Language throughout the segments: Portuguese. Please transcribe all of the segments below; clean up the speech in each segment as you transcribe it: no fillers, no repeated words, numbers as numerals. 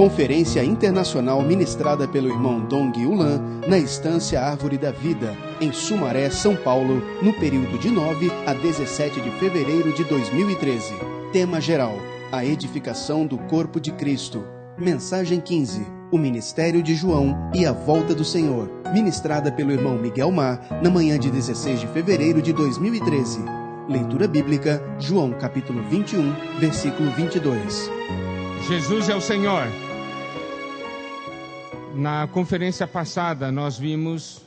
Conferência Internacional ministrada pelo irmão Dong Ulan na Estância Árvore da Vida, em Sumaré, São Paulo, no período de 9 a 17 de fevereiro de 2013. Tema geral: a edificação do corpo de Cristo. Mensagem 15: o ministério de João e a volta do Senhor, ministrada pelo irmão Miguel Mar, na manhã de 16 de fevereiro de 2013. Leitura bíblica, João capítulo 21, versículo 22. Jesus é o Senhor. Na conferência passada, nós vimos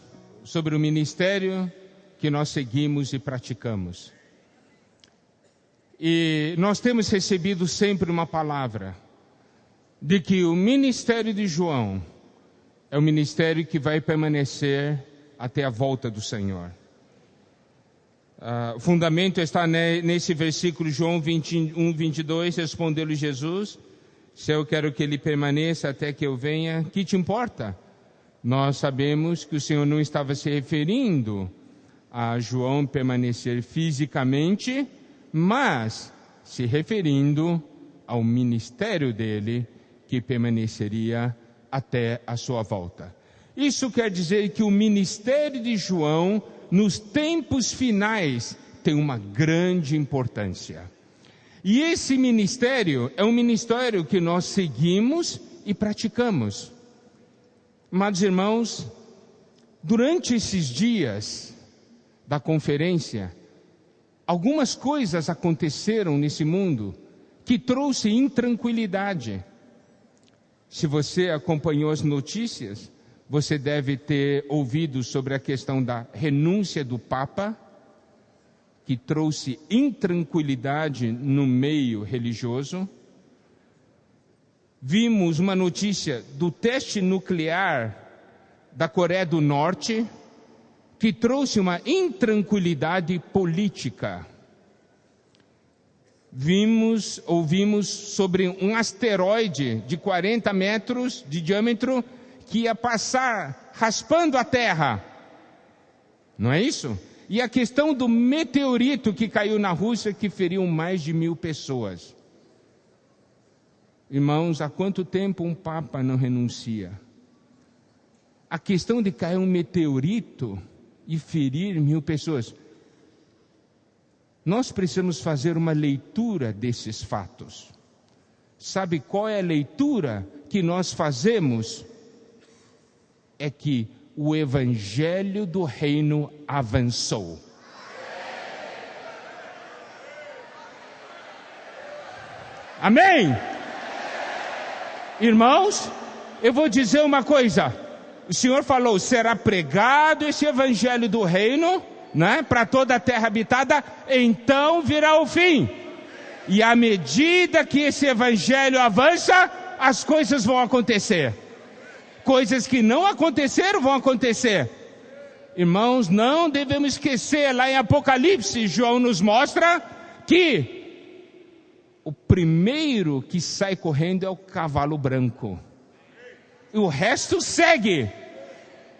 sobre o ministério que nós seguimos e praticamos. E nós temos recebido sempre uma palavra de que o ministério de João é o ministério que vai permanecer até a volta do Senhor. O fundamento está nesse versículo, João 21, 22, respondeu-lhe Jesus: se eu quero que ele permaneça até que eu venha, que te importa? Nós sabemos que o Senhor não estava se referindo a João permanecer fisicamente, mas se referindo ao ministério dele, que permaneceria até a sua volta. Isso quer dizer que o ministério de João, nos tempos finais, tem uma grande importância. E esse ministério é um ministério que nós seguimos e praticamos. Amados irmãos, durante esses dias da conferência, algumas coisas aconteceram nesse mundo que trouxe intranquilidade. Se você acompanhou as notícias, você deve ter ouvido sobre a questão da renúncia do Papa, que trouxe intranquilidade no meio religioso. Vimos uma notícia do teste nuclear da Coreia do Norte, que trouxe uma intranquilidade política. Ouvimos sobre um asteroide de 40 metros de diâmetro que ia passar raspando a Terra. Não é isso? E a questão do meteorito que caiu na Rússia, que feriu mais de 1.000 pessoas. Irmãos, há quanto tempo um Papa não renuncia? A questão de cair um meteorito e ferir 1.000 pessoas. Nós precisamos fazer uma leitura desses fatos. Sabe qual é a leitura que nós fazemos? É que o evangelho do reino avançou. Amém? Irmãos, eu vou dizer uma coisa. O Senhor falou: será pregado esse evangelho do reino, né, para toda a terra habitada, então virá o fim. E à medida que esse evangelho avança, as coisas vão acontecer. Coisas que não aconteceram vão acontecer. Irmãos, não devemos esquecer, lá em Apocalipse, João nos mostra que o primeiro que sai correndo é o cavalo branco. E o resto segue.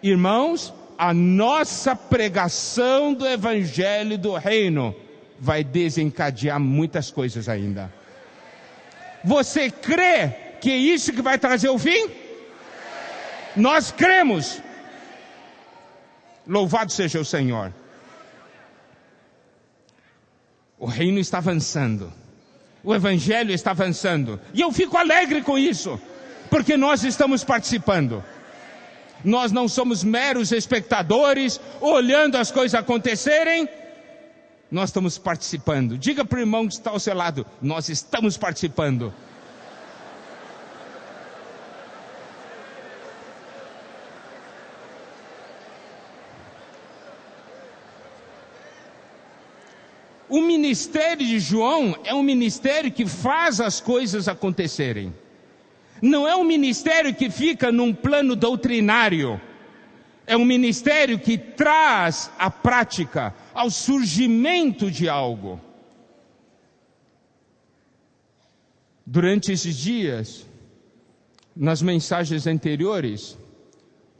Irmãos, a nossa pregação do evangelho do reino vai desencadear muitas coisas ainda. Você crê que é isso que vai trazer o fim? Nós cremos. Louvado seja o Senhor. O reino está avançando. O evangelho está avançando. E eu fico alegre com isso, porque nós estamos participando. Nós não somos meros espectadores, olhando as coisas acontecerem. Nós estamos participando. Diga para o irmão que está ao seu lado: nós estamos participando. O ministério de João é um ministério que faz as coisas acontecerem. Não é um ministério que fica num plano doutrinário. É um ministério que traz a prática ao surgimento de algo. Durante esses dias, nas mensagens anteriores,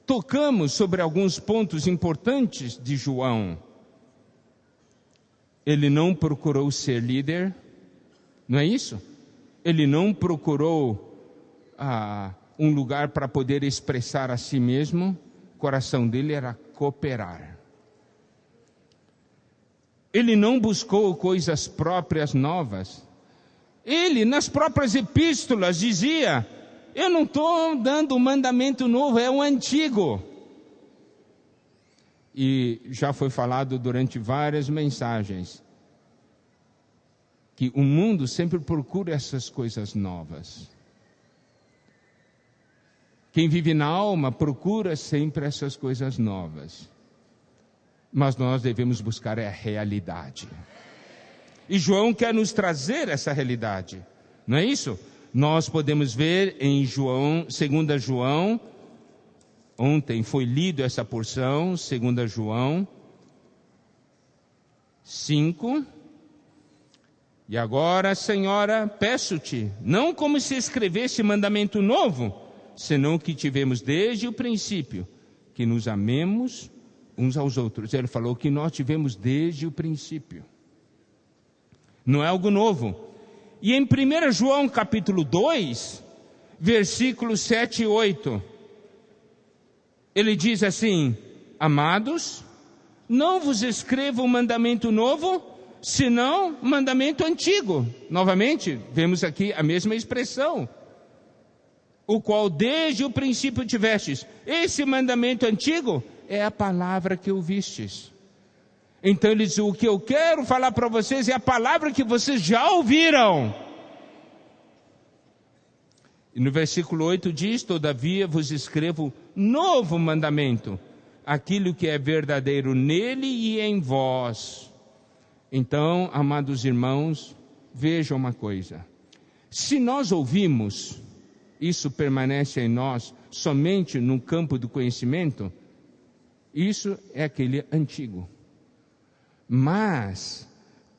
tocamos sobre alguns pontos importantes de João. Ele não procurou ser líder, não é isso? Ele não procurou um lugar para poder expressar a si mesmo, o coração dele era cooperar. Ele não buscou coisas próprias novas. Ele, nas próprias epístolas, dizia: eu não estou dando um mandamento novo, é o antigo. E já foi falado durante várias mensagens que o mundo sempre procura essas coisas novas. Quem vive na alma procura sempre essas coisas novas. Mas nós devemos buscar a realidade. E João quer nos trazer essa realidade, não é isso? Nós podemos ver em João, 2 João, ontem foi lido essa porção, 2 João 5. E agora, Senhora, peço-te, não como se escrevesse mandamento novo, senão que tivemos desde o princípio, que nos amemos uns aos outros. Ele falou que nós tivemos desde o princípio. Não é algo novo. E em 1 João capítulo 2, versículos 7 e 8, ele diz assim: amados, não vos escrevo um mandamento novo, senão mandamento antigo. Novamente, vemos aqui a mesma expressão. O qual desde o princípio tivestes. Esse mandamento antigo é a palavra que ouvistes. Então ele diz: o que eu quero falar para vocês é a palavra que vocês já ouviram. E no versículo 8 diz: todavia vos escrevo novo mandamento, aquilo que é verdadeiro nele e em vós. Então, amados irmãos, vejam uma coisa. Se nós ouvimos, isso permanece em nós somente no campo do conhecimento, isso é aquele antigo. Mas,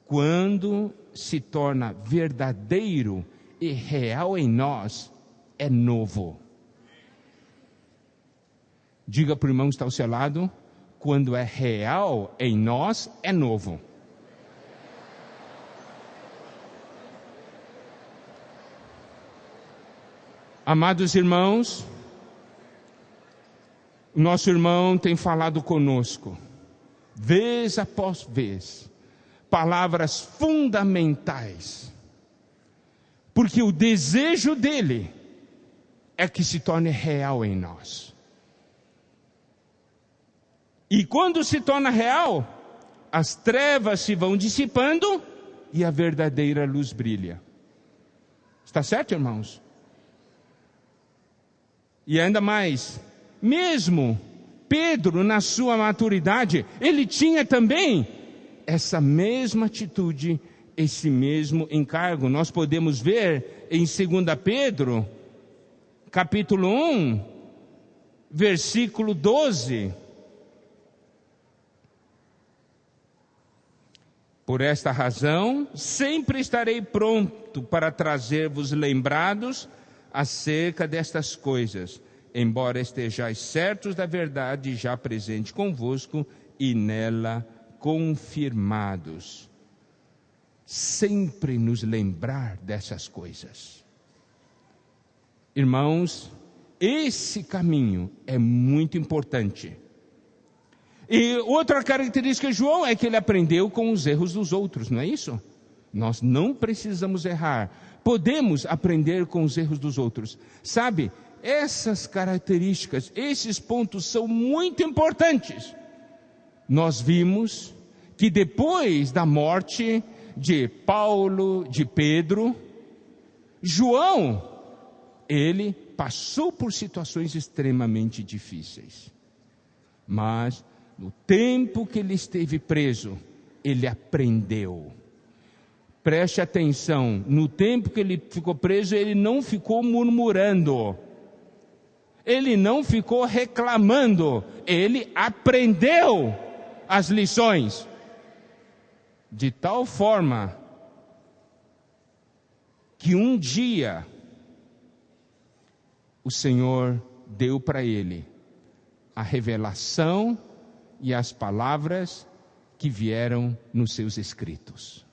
quando se torna verdadeiro e real em nós, é novo. Diga para o irmão que está ao seu lado: quando é real em nós, é novo. Amados irmãos, o nosso irmão tem falado conosco, vez após vez, palavras fundamentais, porque o desejo dele é que se torne real em nós. E quando se torna real, as trevas se vão dissipando e a verdadeira luz brilha. Está certo, irmãos? E ainda mais, mesmo Pedro, na sua maturidade, ele tinha também essa mesma atitude, esse mesmo encargo. Nós podemos ver em 2 Pedro, capítulo 1, versículo 12. Por esta razão, sempre estarei pronto para trazer-vos lembrados acerca destas coisas, embora estejais certos da verdade já presente convosco e nela confirmados. Sempre nos lembrar dessas coisas. Irmãos, esse caminho é muito importante. E outra característica de João é que ele aprendeu com os erros dos outros, não é isso? Nós não precisamos errar. Podemos aprender com os erros dos outros. Sabe, essas características, esses pontos são muito importantes. Nós vimos que depois da morte de Paulo, de Pedro, João, ele passou por situações extremamente difíceis. Mas no tempo que ele esteve preso, ele aprendeu. Preste atenção, no tempo que ele ficou preso, ele não ficou murmurando. Ele não ficou reclamando. Ele aprendeu as lições. De tal forma que um dia o Senhor deu para ele a revelação e as palavras que vieram nos seus escritos.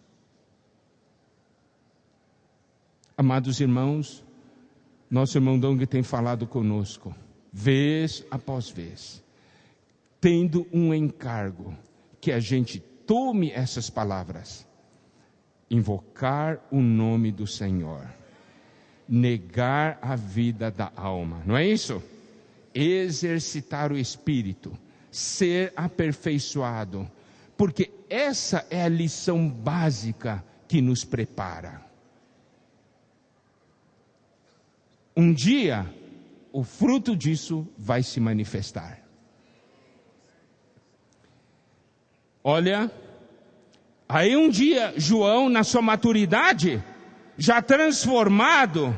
Amados irmãos, Nosso irmão Dong tem falado conosco, vez após vez, tendo um encargo, que a gente tome essas palavras, invocar o nome do Senhor, negar a vida da alma, não é isso? Exercitar o espírito, ser aperfeiçoado, porque essa é a lição básica que nos prepara. Um dia, o fruto disso vai se manifestar. Olha, aí um dia, João, na sua maturidade, já transformado,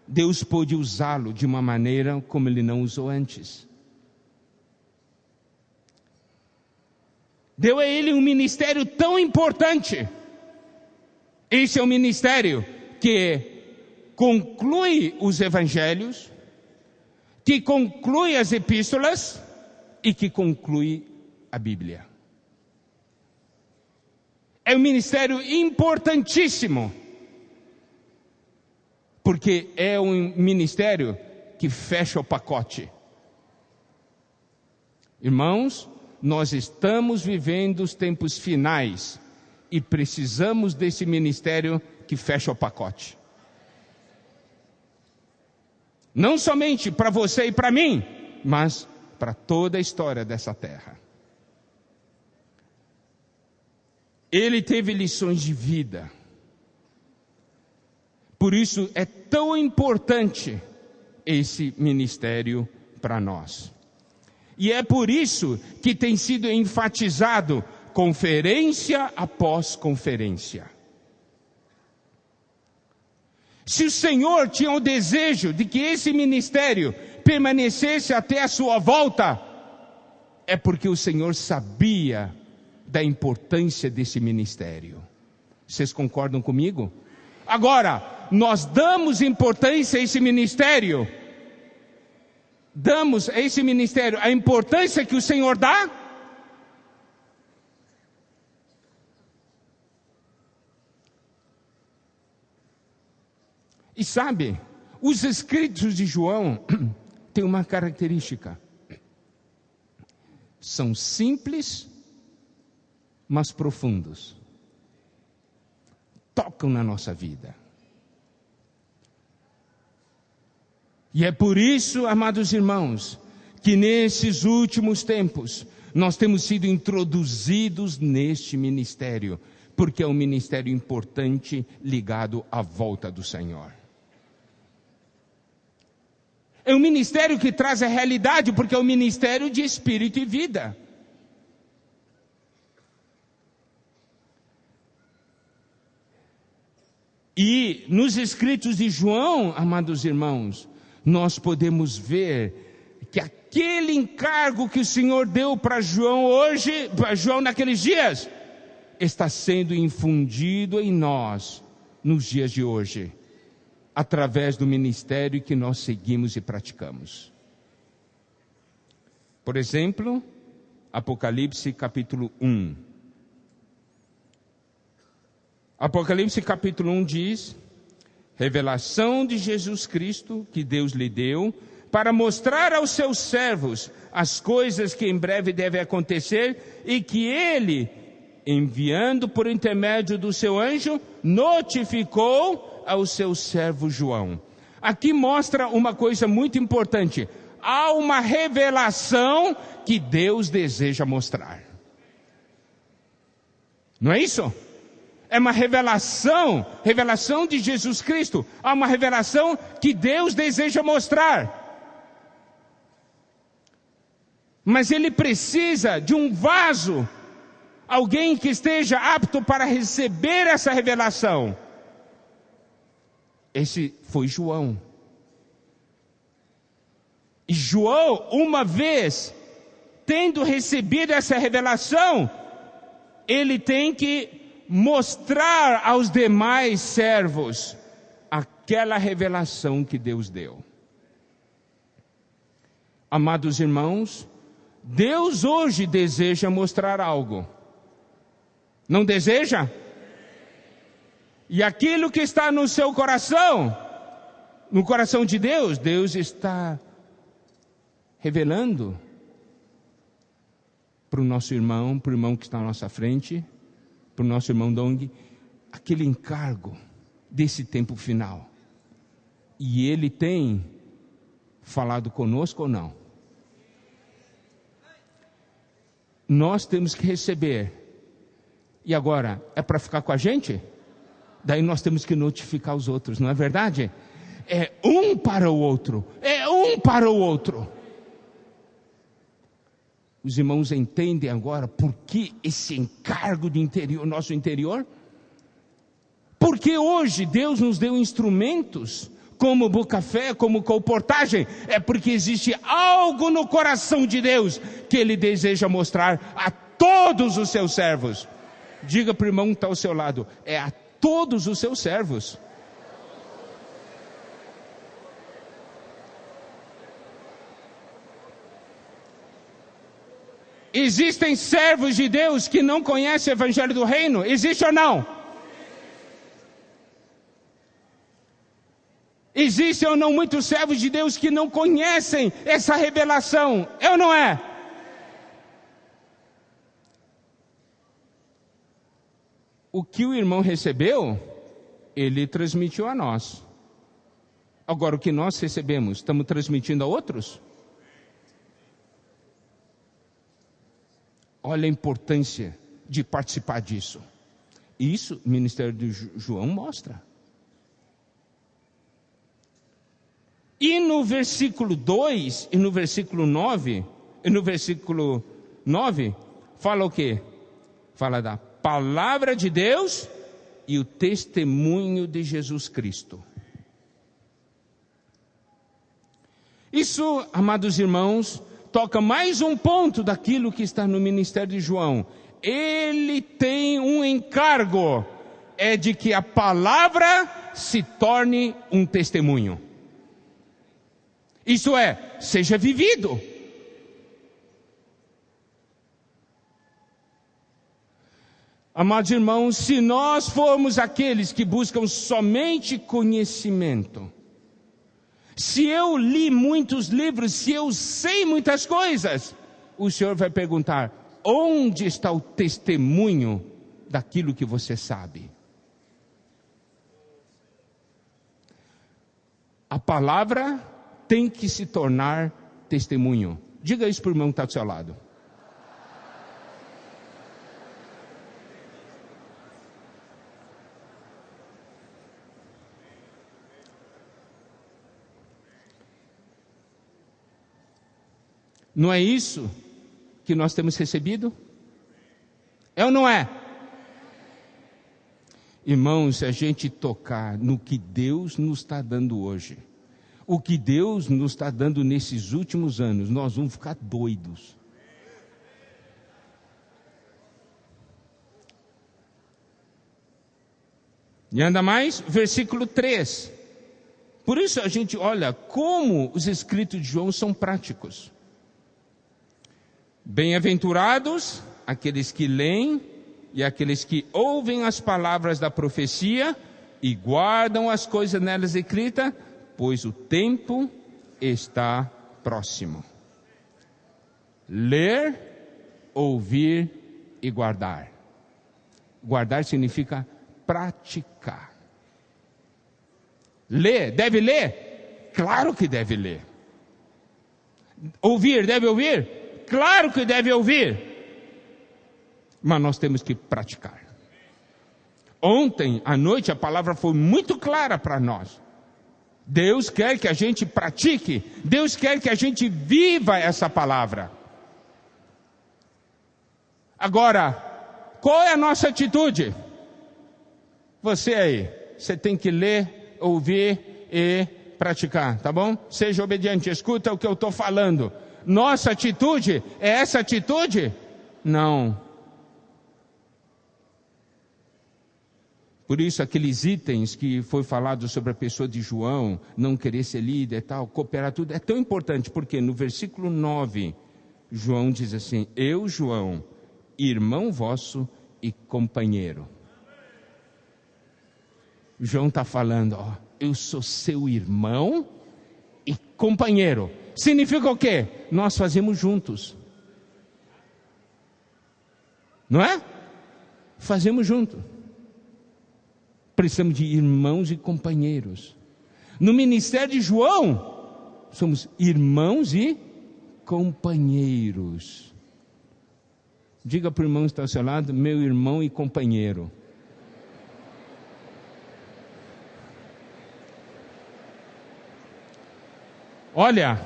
Deus pôde usá-lo de uma maneira como ele não usou antes. Deu a ele um ministério tão importante. Esse é o ministério que conclui os evangelhos, que conclui as epístolas e que conclui a Bíblia. É um ministério importantíssimo, porque é um ministério que fecha o pacote. Irmãos, nós estamos vivendo os tempos finais e precisamos desse ministério que fecha o pacote. Não somente para você e para mim, mas para toda a história dessa terra. Ele teve lições de vida. Por isso é tão importante esse ministério para nós. E é por isso que tem sido enfatizado conferência após conferência. Se o Senhor tinha o desejo de que esse ministério permanecesse até a sua volta, é porque o Senhor sabia da importância desse ministério. Vocês concordam comigo? Agora, nós damos importância a esse ministério? Damos a esse ministério a importância que o Senhor dá? E sabe, os escritos de João têm uma característica. São simples, mas profundos. Tocam na nossa vida. E é por isso, amados irmãos, que nesses últimos tempos, nós temos sido introduzidos neste ministério, porque é um ministério importante ligado à volta do Senhor. É um ministério que traz a realidade, porque é um ministério de espírito e vida. E nos escritos de João, amados irmãos, nós podemos ver que aquele encargo que o Senhor deu para João hoje, para João naqueles dias, está sendo infundido em nós nos dias de hoje, através do ministério que nós seguimos e praticamos. Por exemplo, Apocalipse capítulo 1. Apocalipse capítulo 1 diz: revelação de Jesus Cristo que Deus lhe deu para mostrar aos seus servos as coisas que em breve devem acontecer e que ele, enviando por intermédio do seu anjo, notificou ao seu servo João. Aqui mostra uma coisa muito importante. Há uma revelação que Deus deseja mostrar. Não é isso? É uma revelação de Jesus Cristo. Há uma revelação que Deus deseja mostrar. Mas ele precisa de um vaso, alguém que esteja apto para receber essa revelação. Esse foi João. E João, uma vez tendo recebido essa revelação, ele tem que mostrar aos demais servos aquela revelação que Deus deu. Amados irmãos, Deus hoje deseja mostrar algo. Não deseja? E aquilo que está no seu coração, No coração de Deus, Deus está revelando para o nosso irmão, para o irmão que está à nossa frente, para o nosso irmão Dong, aquele encargo desse tempo final. E ele tem falado conosco ou não? Nós temos que receber. E agora, é para ficar com a gente? Daí nós temos que notificar os outros, não é verdade? É um para o outro. É um para o outro. Os irmãos entendem agora por que esse encargo do interior, nosso interior? Porque hoje Deus nos deu instrumentos, como Bucafé, como colportagem. É porque existe algo no coração de Deus que Ele deseja mostrar a todos os seus servos. Diga para o irmão que está ao seu lado, é a todos os seus servos. Existem servos de Deus que não conhecem o Evangelho do Reino? Existe ou não? Existem ou não muitos servos de Deus que não conhecem essa revelação? É ou não é? O que o irmão recebeu, ele transmitiu a nós. Agora, o que nós recebemos, estamos transmitindo a outros? Olha a importância de participar disso. Isso o ministério de João mostra. E no versículo 2 e no versículo 9, fala o quê? Fala da palavra de Deus e o testemunho de Jesus Cristo. Isso, amados irmãos, toca mais um ponto daquilo que está no ministério de João. Ele tem um encargo, é de que a palavra se torne um testemunho. Isso é, seja vivido. Amados irmãos, se nós formos aqueles que buscam somente conhecimento, se eu li muitos livros, se eu sei muitas coisas, o Senhor vai perguntar, onde está o testemunho daquilo que você sabe? A palavra tem que se tornar testemunho. Diga isso para o irmão que está do seu lado. Não é isso que nós temos recebido? É ou não é? Irmãos, se a gente tocar no que Deus nos está dando hoje, o que Deus nos está dando nesses últimos anos, nós vamos ficar doidos. E anda mais, versículo 3. Por isso a gente olha como os escritos de João são práticos. Bem-aventurados aqueles que leem e aqueles que ouvem as palavras da profecia e guardam as coisas nelas escritas, pois o tempo está próximo. Ler, ouvir e guardar. Guardar significa praticar. Ler, deve ler? Claro que deve ler. Ouvir, deve ouvir? Claro que deve ouvir, mas nós temos que praticar. Ontem à noite a palavra foi muito clara para nós. Deus quer que a gente pratique, Deus quer que a gente viva essa palavra. Agora, qual é a nossa atitude? Você aí, você tem que ler, ouvir e praticar, tá bom? Seja obediente, escuta o que eu estou falando. Nossa atitude é essa atitude? Não. Por isso aqueles itens que foi falado sobre a pessoa de João, não querer ser líder e tal, cooperar tudo, é tão importante, porque no versículo 9, João diz assim, eu, João, irmão vosso e companheiro. João está falando, ó, eu sou seu irmão e companheiro. Significa o quê? Nós fazemos juntos. Não é? Fazemos juntos. Precisamos de irmãos e companheiros. No ministério de João, somos irmãos e companheiros. Diga para o irmão que está ao seu lado, meu irmão e companheiro. Olha,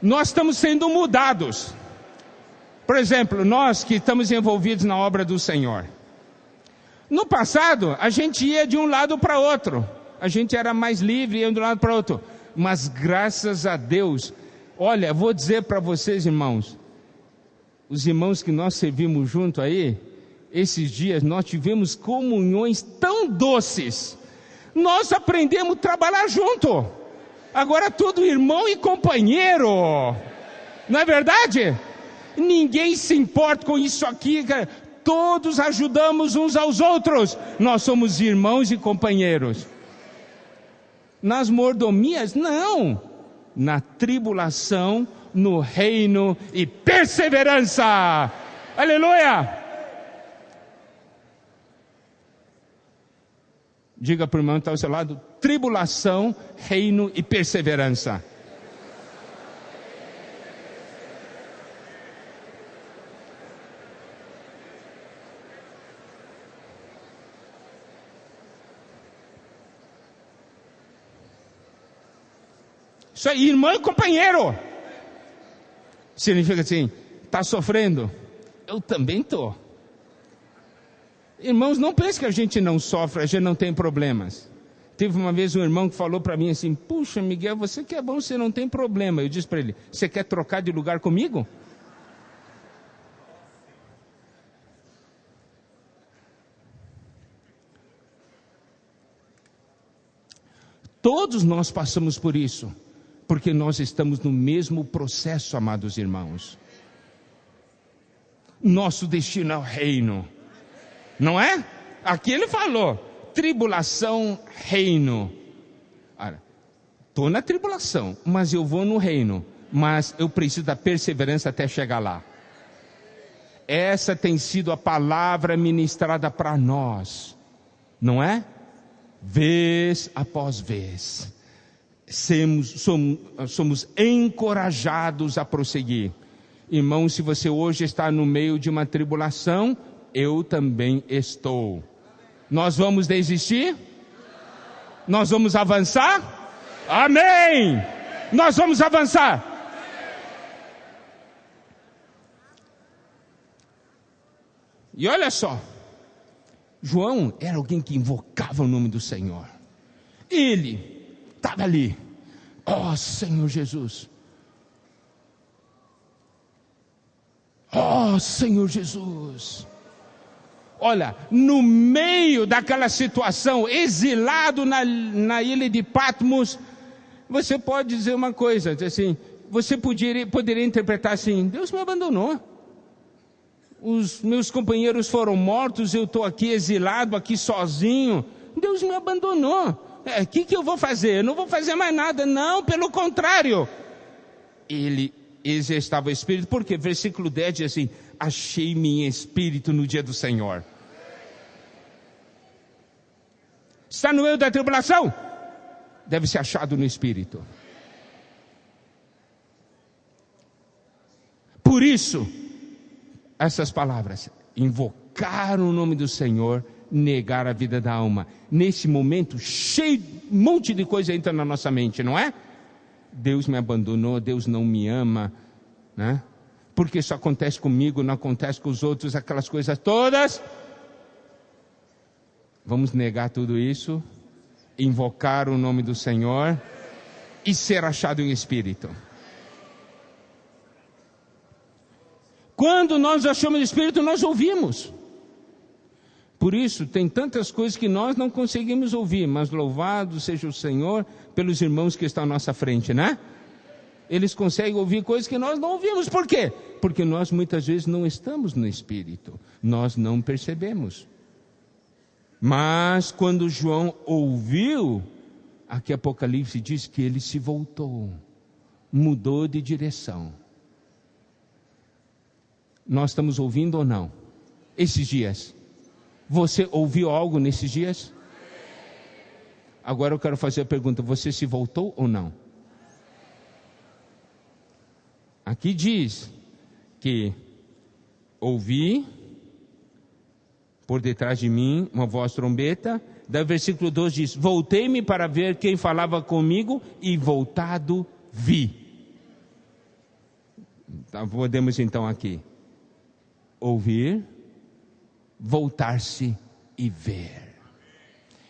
nós estamos sendo mudados. Por exemplo, nós que estamos envolvidos na obra do Senhor. No passado, a gente ia de um lado para outro. A gente era mais livre, ia de um lado para outro. Mas graças a Deus, olha, vou dizer para vocês, irmãos, os irmãos que nós servimos junto aí, esses dias nós tivemos comunhões tão doces. Nós aprendemos a trabalhar junto. Agora tudo irmão e companheiro. Não é verdade? Ninguém se importa com isso aqui, cara. Todos ajudamos uns aos outros. Nós somos irmãos e companheiros. Nas mordomias, não. Na tribulação, no reino e perseverança. Aleluia! Diga para o irmão que está ao seu lado, tribulação, reino e perseverança. Isso aí, irmão e companheiro. Significa assim, está sofrendo? Eu também estou. Irmãos, não pense que a gente não sofre, a gente não tem problemas. Teve uma vez um irmão que falou para mim assim, puxa Miguel, você que é bom, você não tem problema. Eu disse para ele, você quer trocar de lugar comigo? Todos nós passamos por isso, porque nós estamos no mesmo processo, amados irmãos. Nosso destino é o reino. Não é? Aqui ele falou, tribulação, reino. Estou na tribulação, mas eu vou no reino. Mas eu preciso da perseverança até chegar lá. Essa tem sido a palavra ministrada para nós. Não é? Vez após vez. Somos encorajados a prosseguir. Irmão, se você hoje está no meio de uma tribulação, eu também estou. Nós vamos desistir? Nós vamos avançar? Amém! Nós vamos avançar. E olha só, João era alguém que invocava o nome do Senhor. Ele estava ali. Ó Senhor Jesus. Ó Senhor Jesus. Olha, no meio daquela situação, exilado na ilha de Patmos, você pode dizer uma coisa, assim, você poderia interpretar assim, Deus me abandonou. Os meus companheiros foram mortos, eu estou aqui exilado, aqui sozinho. Deus me abandonou. O que eu vou fazer? Eu não vou fazer mais nada. Não, pelo contrário. Ele exercitava o Espírito, porque versículo 10 diz assim, achei-me em Espírito no dia do Senhor. Está no meio da tribulação? Deve ser achado no Espírito. Por isso, essas palavras, invocar o nome do Senhor, negar a vida da alma. Nesse momento, cheio, um monte de coisa entra na nossa mente, não é? Deus me abandonou, Deus não me ama, né? Porque isso acontece comigo, não acontece com os outros, aquelas coisas todas. Vamos negar tudo isso, invocar o nome do Senhor e ser achado em Espírito. Quando nós achamos Espírito, nós ouvimos. Por isso, tem tantas coisas que nós não conseguimos ouvir, mas louvado seja o Senhor pelos irmãos que estão à nossa frente, né? Eles conseguem ouvir coisas que nós não ouvimos. Por quê? Porque nós muitas vezes não estamos no Espírito. Nós não percebemos. Mas quando João ouviu aqui Apocalipse diz que ele se voltou, mudou de direção. Nós estamos ouvindo ou não? Esses dias. Você ouviu algo nesses dias? Agora eu quero fazer a pergunta, você se voltou ou não? Aqui diz que ouvi por detrás de mim uma voz trombeta. Daí o versículo 12 diz, voltei-me para ver quem falava comigo e voltado vi. Então, podemos então aqui ouvir, voltar-se e ver.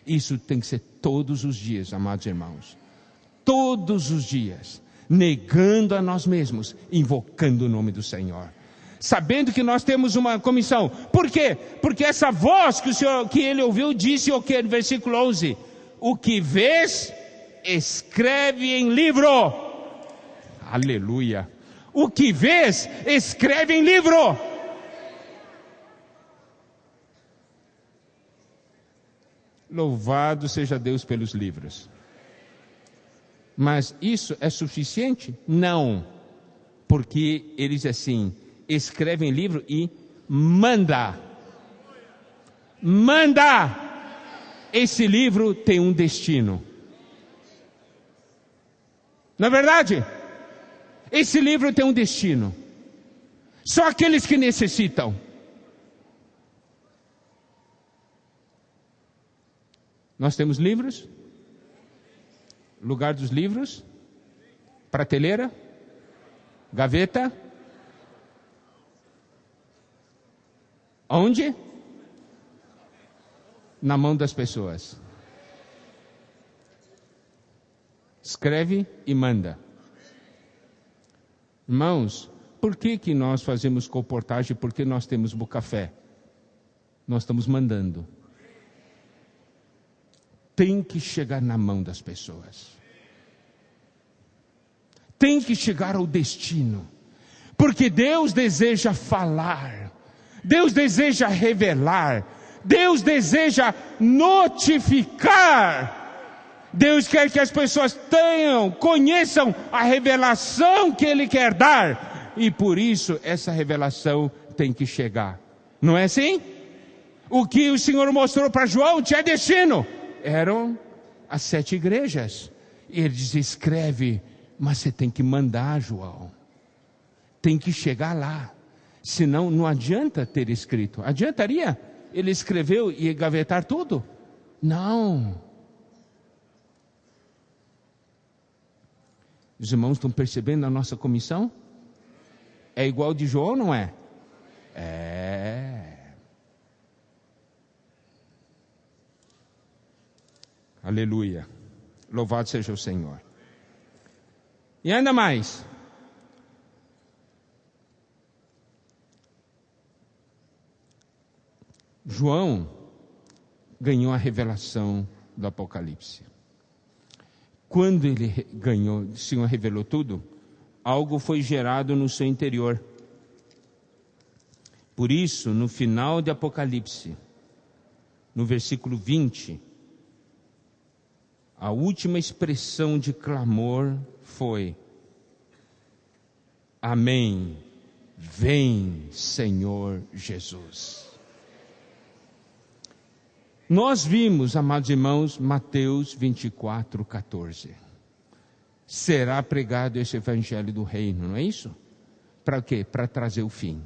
Isso tem que ser todos os dias, amados irmãos. Todos os dias, negando a nós mesmos, invocando o nome do Senhor. Sabendo que nós temos uma comissão. Por quê? Porque essa voz que ele ouviu disse o que? No versículo 11. O que vês, escreve em livro. Aleluia. O que vês, escreve em livro. Louvado seja Deus pelos livros. Mas isso é suficiente? Não. Porque ele diz assim, escreve em livro e manda. Manda! Esse livro tem um destino. Não é verdade? Esse livro tem um destino. Só aqueles que necessitam. Nós temos livros? Lugar dos livros? Prateleira? Gaveta? Onde? Na mão das pessoas. Escreve e manda. Irmãos, por que nós fazemos colportagem? Por que nós temos Bucafé? Nós estamos mandando. Tem que chegar na mão das pessoas. Tem que chegar ao destino. Porque Deus deseja falar. Deus deseja revelar. Deus deseja notificar. Deus quer que as pessoas conheçam a revelação que Ele quer dar. E por isso essa revelação tem que chegar. Não é assim? O que o Senhor mostrou para João tinha destino. Eram as 7 igrejas. E ele diz, escreve, mas você tem que mandar, João. Tem que chegar lá. Senão não adianta ter escrito. Adiantaria? Ele escreveu e gavetar tudo? Não. Os irmãos estão percebendo a nossa comissão? É igual de João, não é? É. Aleluia. Louvado seja o Senhor. E ainda mais. João ganhou a revelação do Apocalipse. Quando ele ganhou, o Senhor revelou tudo, algo foi gerado no seu interior. Por isso, no final de Apocalipse, no versículo 20, a última expressão de clamor foi: Amém, vem Senhor Jesus. Nós vimos, amados irmãos, Mateus 24, 14. Será pregado esse evangelho do reino, não é isso? Para quê? Para trazer o fim.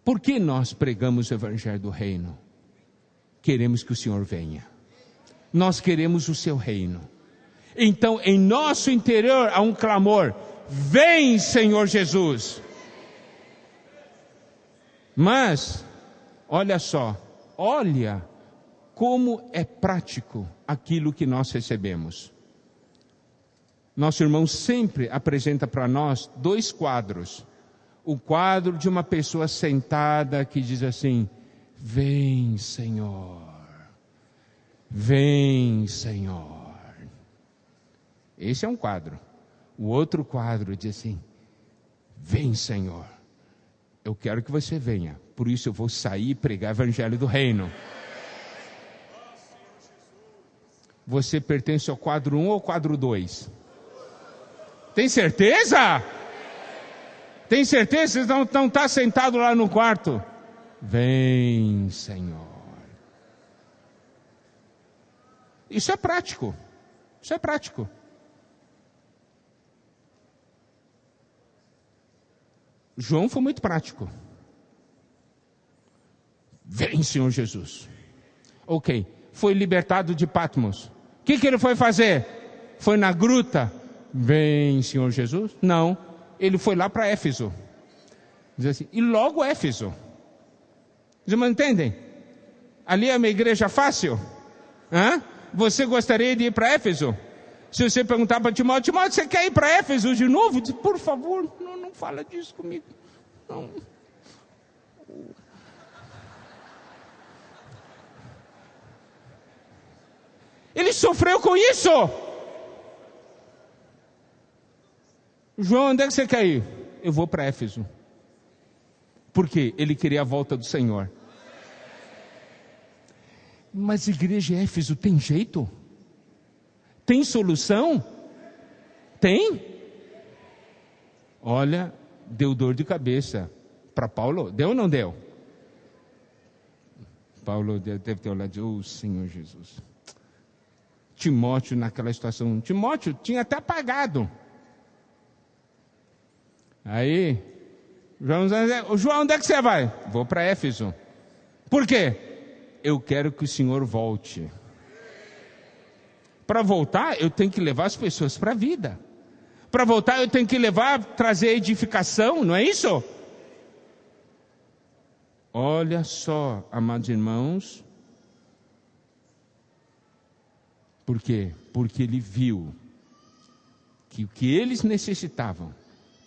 Por que nós pregamos o evangelho do reino? Queremos que o Senhor venha. Nós queremos o seu reino. Então, em nosso interior há um clamor: vem, Senhor Jesus. Mas, olha só, olha como é prático aquilo que nós recebemos. Nosso irmão sempre apresenta para nós 2 quadros. O quadro de uma pessoa sentada que diz assim: vem, Senhor. Vem, Senhor. Esse é um quadro. O outro quadro diz assim: vem, Senhor. Eu quero que você venha. Por isso eu vou sair e pregar o evangelho do reino. Você pertence ao quadro 1 ou quadro 2? Tem certeza? Tem certeza? Você não está sentado lá no quarto? Vem, Senhor. Isso é prático. Isso é prático. João foi muito prático. Vem, Senhor Jesus. Ok, foi libertado de Patmos. O que ele foi fazer? Foi na gruta. Vem, Senhor Jesus? Não, ele foi lá para Éfeso. Diz assim, e logo Éfeso. Vocês me entendem? Ali é uma igreja fácil? Hã? Você gostaria de ir para Éfeso? Se você perguntar para Timóteo, você quer ir para Éfeso de novo? Diz, por favor, não fala disso comigo. Não. Ele sofreu com isso. João, onde é que você quer ir? Eu vou para Éfeso. Por quê? Ele queria a volta do Senhor. Mas igreja Éfeso tem jeito? Tem solução? Tem? Olha, deu dor de cabeça para Paulo. Deu ou não deu? Paulo deve ter olhado, oh Senhor Jesus. Timóteo naquela situação. Timóteo tinha até pagado. Aí, João, onde é que você vai? Vou para Éfeso. Por quê? Eu quero que o Senhor volte. Para voltar, eu tenho que levar as pessoas para a vida. Para voltar, eu tenho que trazer edificação, não é isso? Olha só, amados irmãos. Por quê? Porque ele viu que o que eles necessitavam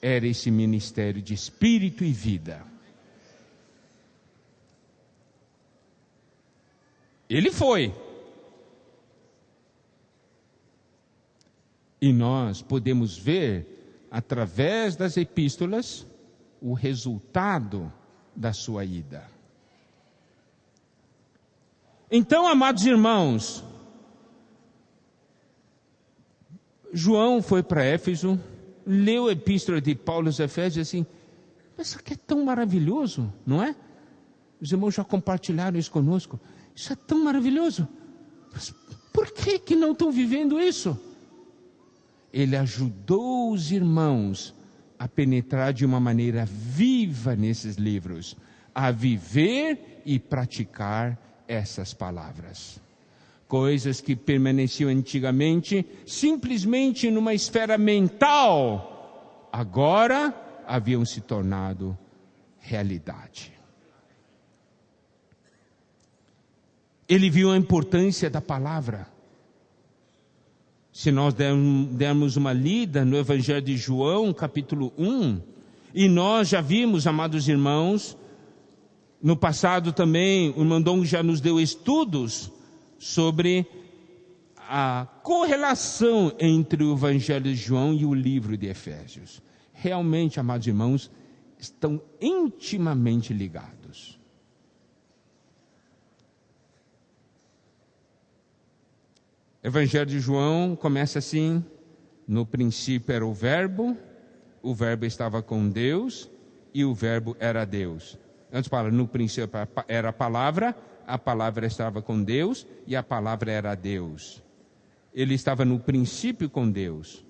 era esse ministério de espírito e vida. Ele foi. E nós podemos ver, através das epístolas, o resultado da sua ida. Então, amados irmãos, João foi para Éfeso, leu a epístola de Paulo aos Efésios assim, mas isso aqui é tão maravilhoso, não é? Os irmãos já compartilharam isso conosco. Isso é tão maravilhoso. Mas por que não estão vivendo isso? Ele ajudou os irmãos a penetrar de uma maneira viva nesses livros, a viver e praticar essas palavras. Coisas que permaneciam antigamente simplesmente numa esfera mental, agora haviam se tornado realidade. Ele viu a importância da palavra. Se nós dermos uma lida no Evangelho de João, capítulo 1, e nós já vimos, amados irmãos, no passado também, o irmão Dong já nos deu estudos sobre a correlação entre o Evangelho de João e o livro de Efésios. Realmente, amados irmãos, estão intimamente ligados. O Evangelho de João começa assim: no princípio era o verbo estava com Deus e o verbo era Deus. Antes fala, no princípio era a palavra estava com Deus e a palavra era Deus. Ele estava no princípio com Deus.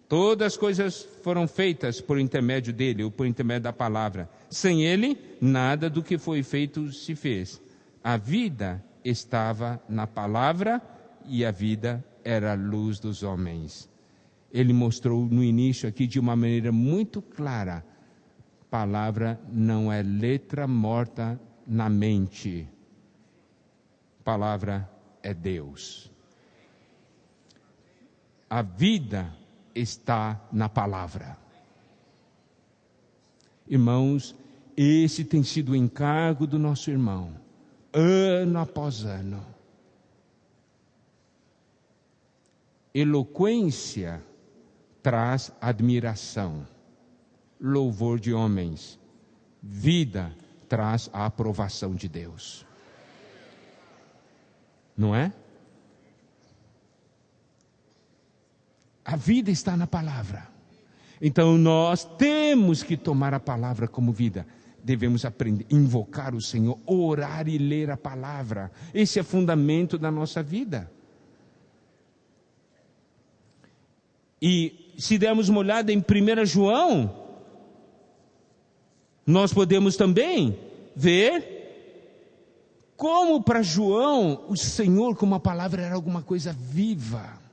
Todas as coisas foram feitas por intermédio dele, ou por intermédio da palavra. Sem ele, nada do que foi feito se fez. A vida estava na palavra e a vida era a luz dos homens. Ele mostrou no início aqui de uma maneira muito clara: palavra não é letra morta na mente. Palavra é Deus. A vida está na palavra. Irmãos, esse tem sido o encargo do nosso irmão, ano após ano. Eloquência traz admiração, louvor de homens. Vida traz a aprovação de Deus. Não é? A vida está na palavra. Então nós temos que tomar a palavra como vida. Devemos aprender, invocar o Senhor, orar e ler a palavra. Esse é o fundamento da nossa vida. E se dermos uma olhada em 1 João, nós podemos também ver como para João o Senhor como a palavra era alguma coisa viva.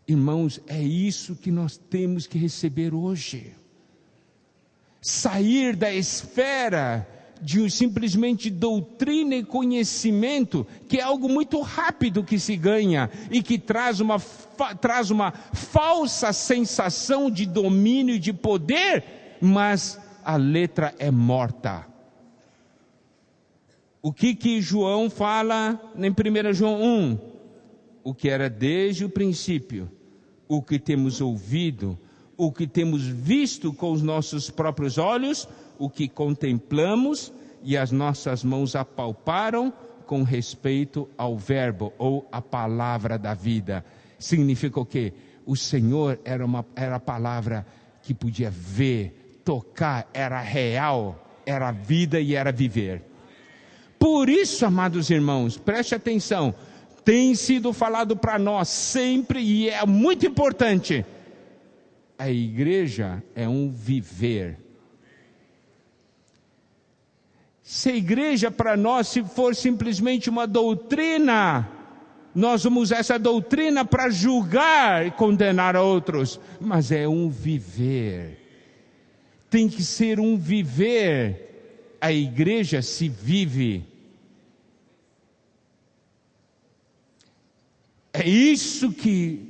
Irmãos, é isso que nós temos que receber hoje. Sair da esfera de simplesmente doutrina e conhecimento, que é algo muito rápido que se ganha e que traz uma falsa sensação de domínio e de poder, mas a letra é morta. O que João fala em 1 João 1? O que era desde o princípio, o que temos ouvido, o que temos visto com os nossos próprios olhos, o que contemplamos e as nossas mãos apalparam com respeito ao verbo ou a palavra da vida. Significa o quê? O Senhor era a palavra que podia ver, tocar, era real, era vida e era viver. Por isso, amados irmãos, preste atenção, tem sido falado para nós sempre e é muito importante. A igreja é um viver. Se a igreja para nós, se for simplesmente uma doutrina, nós vamos usar essa doutrina para julgar e condenar outros, mas é um viver. Tem que ser um viver. A igreja se vive. É isso que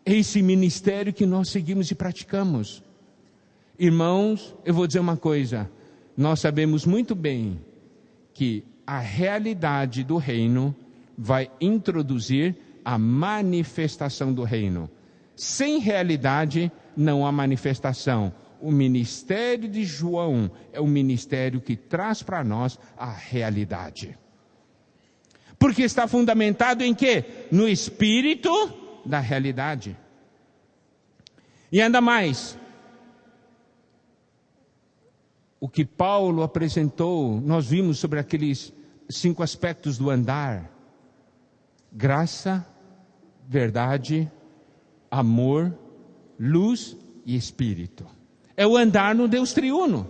esse ministério que nós seguimos e praticamos. Irmãos, eu vou dizer uma coisa. Nós sabemos muito bem que a realidade do reino vai introduzir a manifestação do reino. Sem realidade, não há manifestação. O ministério de João é o ministério que traz para nós a realidade. Porque está fundamentado em quê? No espírito da realidade. E ainda mais, o que Paulo apresentou, nós vimos sobre aqueles 5 aspectos do andar: graça, verdade, amor, luz e espírito. É o andar no Deus triuno.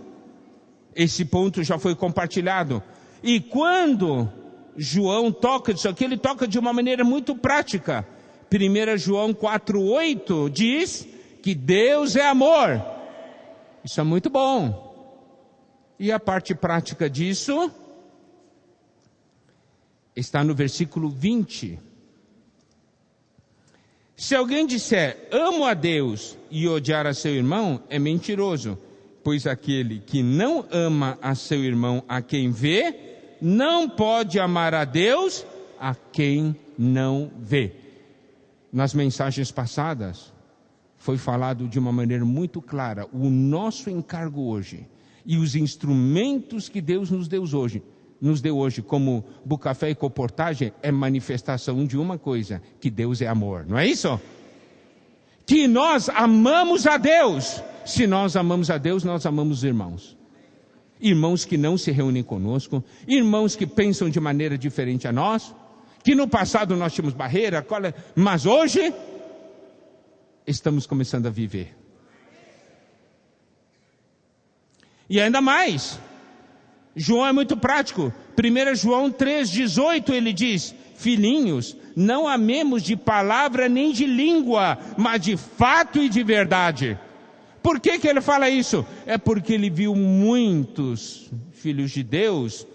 Esse ponto já foi compartilhado. E quando João toca disso aqui, ele toca de uma maneira muito prática. 1 João 4,8 diz que Deus é amor. Isso é muito bom. E a parte prática disso está no versículo 20. Se alguém disser, amo a Deus, e odiar a seu irmão, é mentiroso. Pois aquele que não ama a seu irmão a quem vê, não pode amar a Deus a quem não vê. Nas mensagens passadas, foi falado de uma maneira muito clara, o nosso encargo hoje, e os instrumentos que Deus nos deu hoje, como Bucafé e Comportagem, é manifestação de uma coisa, que Deus é amor, não é isso? Que nós amamos a Deus. Se nós amamos a Deus, nós amamos os irmãos. Irmãos que não se reúnem conosco, irmãos que pensam de maneira diferente a nós, que no passado nós tínhamos barreira, mas hoje estamos começando a viver. E ainda mais, João é muito prático. 1 João 3,18 ele diz, filhinhos, não amemos de palavra nem de língua, mas de fato e de verdade. Por que ele fala isso? É porque ele viu muitos filhos de Deus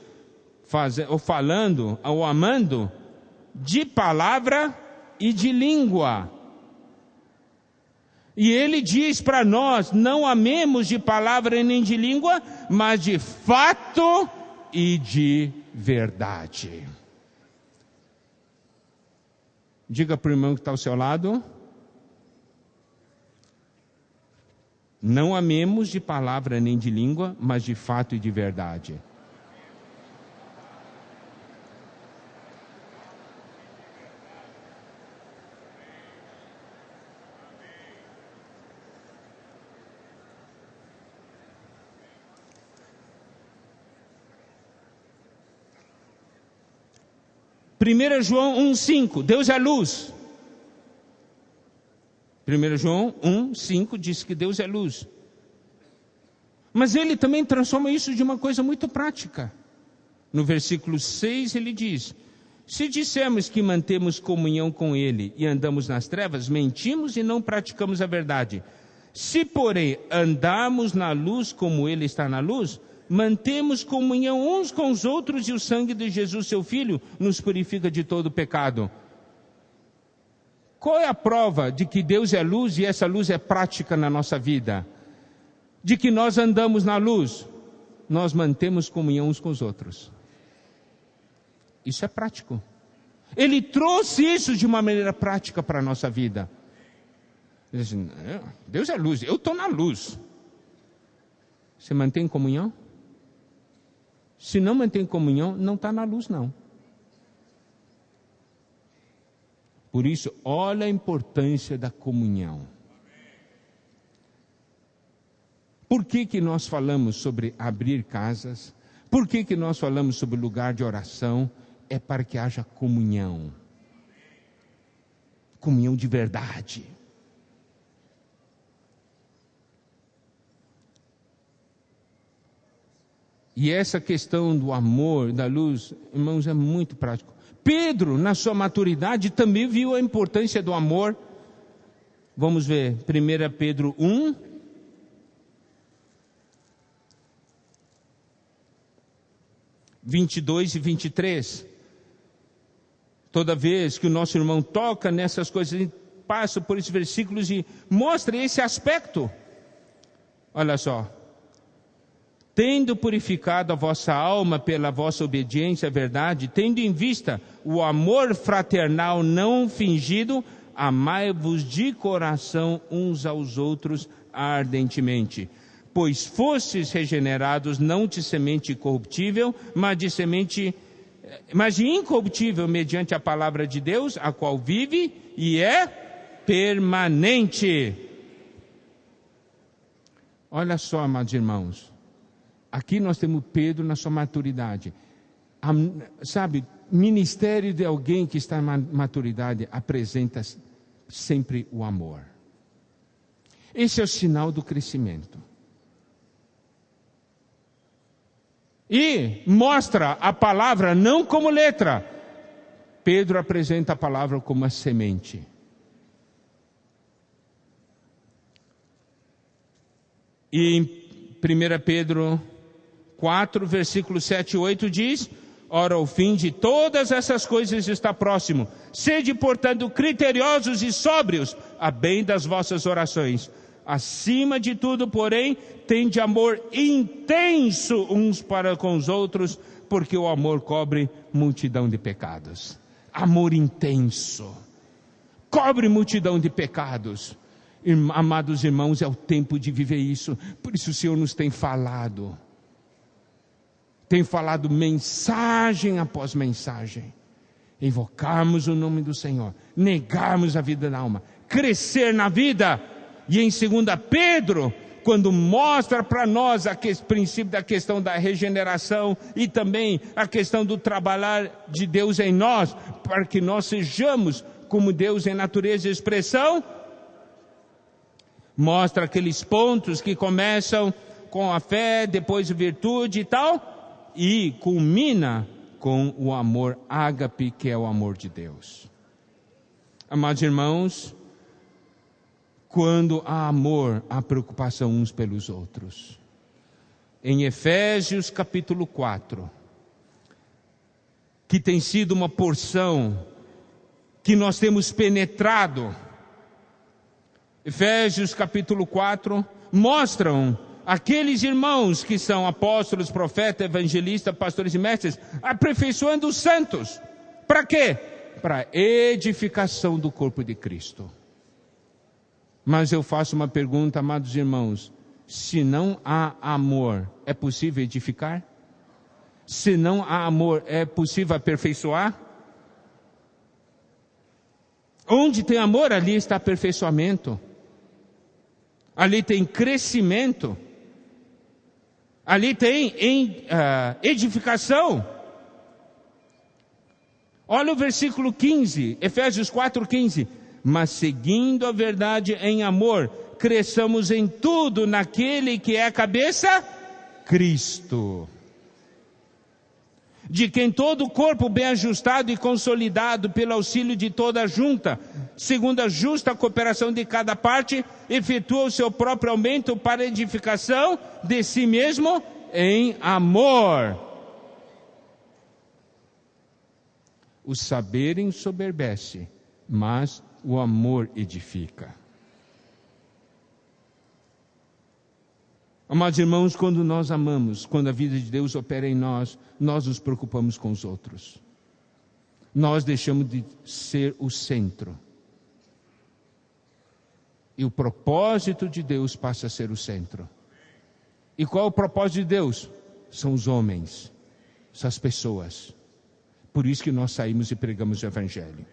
falando ou amando de palavra e de língua. E ele diz para nós, não amemos de palavra nem de língua, mas de fato e de verdade. Diga para o irmão que está ao seu lado, não amemos de palavra nem de língua, mas de fato e de verdade. 1 João 1,5, Deus é luz. 1 João 1,5 diz que Deus é luz. Mas ele também transforma isso de uma coisa muito prática. No versículo 6 ele diz: se dissermos que mantemos comunhão com ele e andamos nas trevas, mentimos e não praticamos a verdade. Se, porém, andarmos na luz como ele está na luz, mantemos comunhão uns com os outros e o sangue de Jesus, seu Filho, nos purifica de todo pecado. Qual é a prova de que Deus é luz e essa luz é prática na nossa vida? De que nós andamos na luz? Nós mantemos comunhão uns com os outros. Isso é prático. Ele trouxe isso de uma maneira prática para a nossa vida. Ele diz, Deus é luz, eu estou na luz. Você mantém comunhão? Se não mantém comunhão, não está na luz, não. Por isso, olha a importância da comunhão. Por que nós falamos sobre abrir casas? Por que nós falamos sobre lugar de oração? É para que haja comunhão. Comunhão de verdade. E essa questão do amor, da luz, irmãos, é muito prático. Pedro, na sua maturidade, também viu a importância do amor. Vamos ver, 1 Pedro 1. (22 e 23). Toda vez que o nosso irmão toca nessas coisas, ele passa por esses versículos e mostra esse aspecto. Olha só. Tendo purificado a vossa alma pela vossa obediência à verdade, tendo em vista o amor fraternal não fingido, amai-vos de coração uns aos outros ardentemente. Pois fostes regenerados não de semente corruptível, mas de incorruptível, mediante a palavra de Deus, a qual vive e é permanente. Olha só, amados irmãos. Aqui nós temos Pedro na sua maturidade. Sabe, ministério de alguém que está em maturidade apresenta sempre o amor. Esse é o sinal do crescimento. E mostra a palavra não como letra. Pedro apresenta a palavra como a semente. E em 1 Pedro 4, versículos 7 e 8 diz: ora, o fim de todas essas coisas está próximo. Sede, portanto, criteriosos e sóbrios, a bem das vossas orações. Acima de tudo, porém, tende amor intenso uns para com os outros, porque o amor cobre multidão de pecados. Amor intenso. Cobre multidão de pecados. Amados irmãos, é o tempo de viver isso. Por isso o Senhor nos tem falado. Tem falado mensagem após mensagem. Invocarmos o nome do Senhor. Negarmos a vida da alma. Crescer na vida. E em 2 Pedro, quando mostra para nós o princípio da questão da regeneração e também a questão do trabalhar de Deus em nós, para que nós sejamos como Deus em natureza e expressão, mostra aqueles pontos que começam com a fé, depois a virtude e tal, e culmina com o amor ágape, que é o amor de Deus. Amados irmãos, quando há amor, há preocupação uns pelos outros. Em Efésios capítulo 4, que tem sido uma porção que nós temos penetrado, Efésios capítulo 4, mostram aqueles irmãos que são apóstolos, profetas, evangelistas, pastores e mestres, aperfeiçoando os santos. Para quê? Para edificação do corpo de Cristo. Mas eu faço uma pergunta, amados irmãos: se não há amor, é possível edificar? Se não há amor, é possível aperfeiçoar? Onde tem amor, ali está aperfeiçoamento. Ali tem crescimento. Ali tem edificação. Olha o versículo 15, Efésios 4:15. Mas seguindo a verdade em amor, cresçamos em tudo naquele que é a cabeça, Cristo. De quem todo o corpo bem ajustado e consolidado pelo auxílio de toda a junta, segundo a justa cooperação de cada parte, efetua o seu próprio aumento para a edificação de si mesmo em amor. O saber ensoberbece, mas o amor edifica. Amados irmãos, quando nós amamos, quando a vida de Deus opera em nós, nós nos preocupamos com os outros. Nós deixamos de ser o centro. E o propósito de Deus passa a ser o centro. E qual é o propósito de Deus? São os homens, são as pessoas. Por isso que nós saímos e pregamos o Evangelho.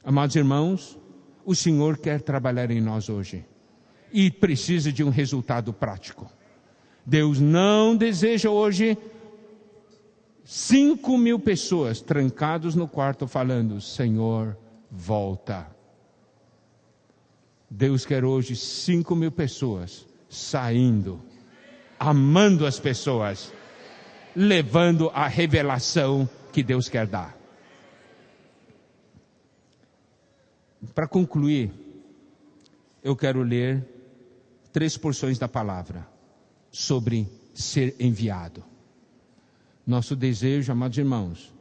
Amados irmãos, o Senhor quer trabalhar em nós hoje. E precisa de um resultado prático. Deus não deseja hoje 5.000 pessoas trancados no quarto falando, Senhor, volta. Deus quer hoje 5.000 pessoas saindo, amando as pessoas, levando a revelação que Deus quer dar. Para concluir, eu quero ler 3 porções da palavra sobre ser enviado. Nosso desejo, amados irmãos,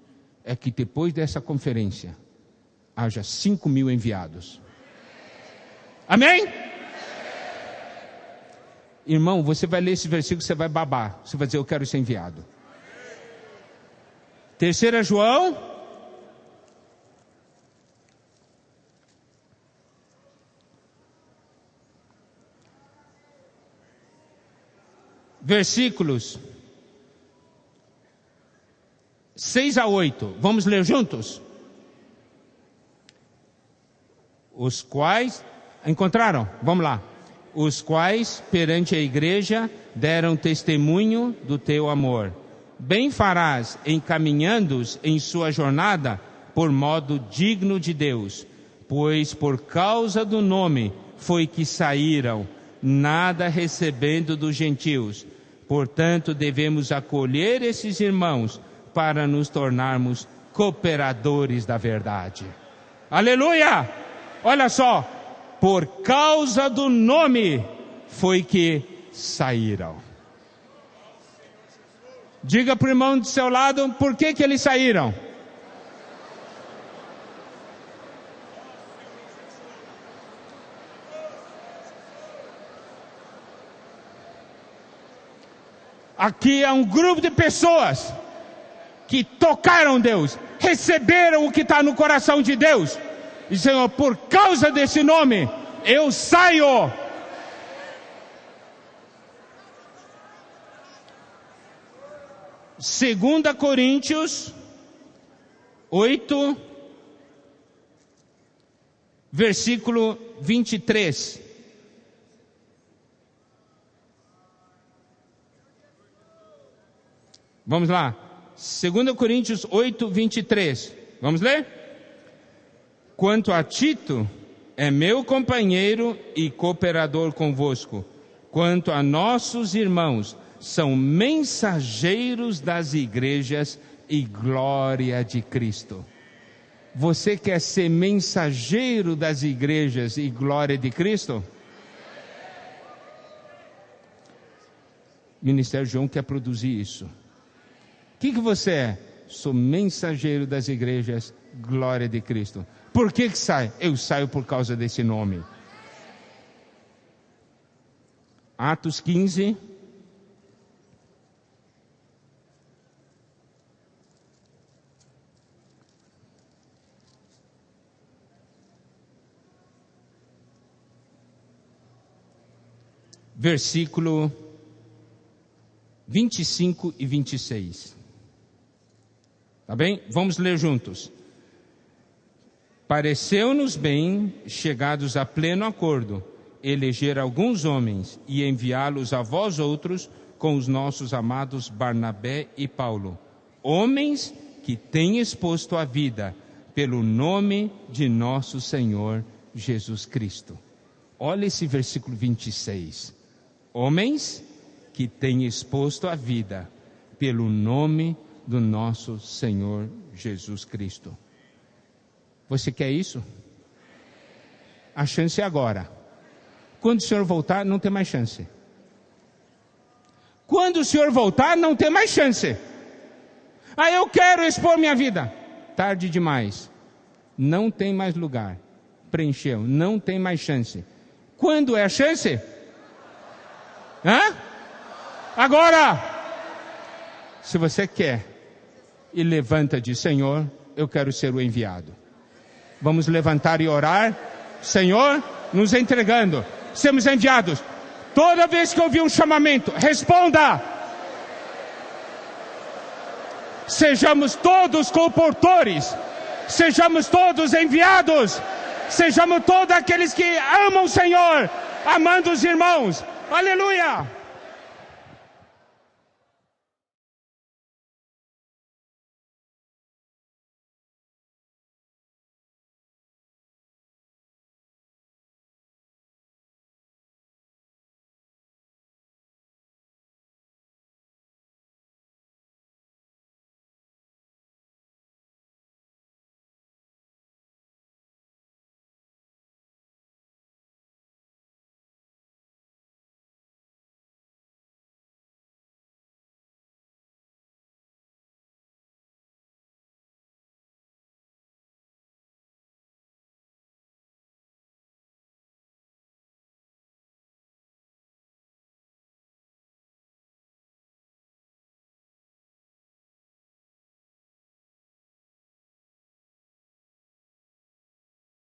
é que depois dessa conferência haja 5.000 enviados. Amém? Irmão, você vai ler esse versículo, você vai babar. Você vai dizer, eu quero ser enviado. 3 João. Versículos 6 a 8. Vamos ler juntos? Os quais... Encontraram? Vamos lá. Os quais, perante a igreja, deram testemunho do teu amor. Bem farás, encaminhando-os em sua jornada, por modo digno de Deus. Pois por causa do nome foi que saíram, nada recebendo dos gentios. Portanto, devemos acolher esses irmãos para nos tornarmos cooperadores da verdade. Aleluia! Olha só, por causa do nome foi que saíram. Diga para o irmão do seu lado, por que eles saíram? Aqui é um grupo de pessoas que tocaram Deus, receberam o que está no coração de Deus. E Senhor, por causa desse nome, eu saio. Segunda Coríntios 8, versículo 23. Vamos lá. 2 Coríntios 8, 23. Vamos ler? Quanto a Tito, é meu companheiro e cooperador convosco. Quanto a nossos irmãos, são mensageiros das igrejas e glória de Cristo. Você quer ser mensageiro das igrejas e glória de Cristo? O Ministério João quer produzir isso. O que você é? Sou mensageiro das igrejas, glória de Cristo. Por que sai? Eu saio por causa desse nome. Atos 15. Versículo 25 e 26. Tá bem? Vamos ler juntos. Pareceu-nos bem, chegados a pleno acordo, eleger alguns homens e enviá-los a vós outros com os nossos amados Barnabé e Paulo, homens que têm exposto a vida pelo nome de nosso Senhor Jesus Cristo. Olha esse versículo 26. Homens que têm exposto a vida pelo nome do nosso Senhor Jesus Cristo. Você quer isso? A chance é agora. Quando o Senhor voltar, não tem mais chance. Quando o Senhor voltar, não tem mais chance. Eu quero expor minha vida. Tarde demais. Não tem mais lugar. Preencheu. Não tem mais chance. Quando é a chance? Agora! Se você quer e levanta e diz: Senhor, eu quero ser o enviado. Vamos levantar e orar. Senhor, nos entregando. Sermos enviados. Toda vez que ouvir um chamamento, responda. Sejamos todos comportores. Sejamos todos enviados. Sejamos todos aqueles que amam o Senhor, amando os irmãos. Aleluia!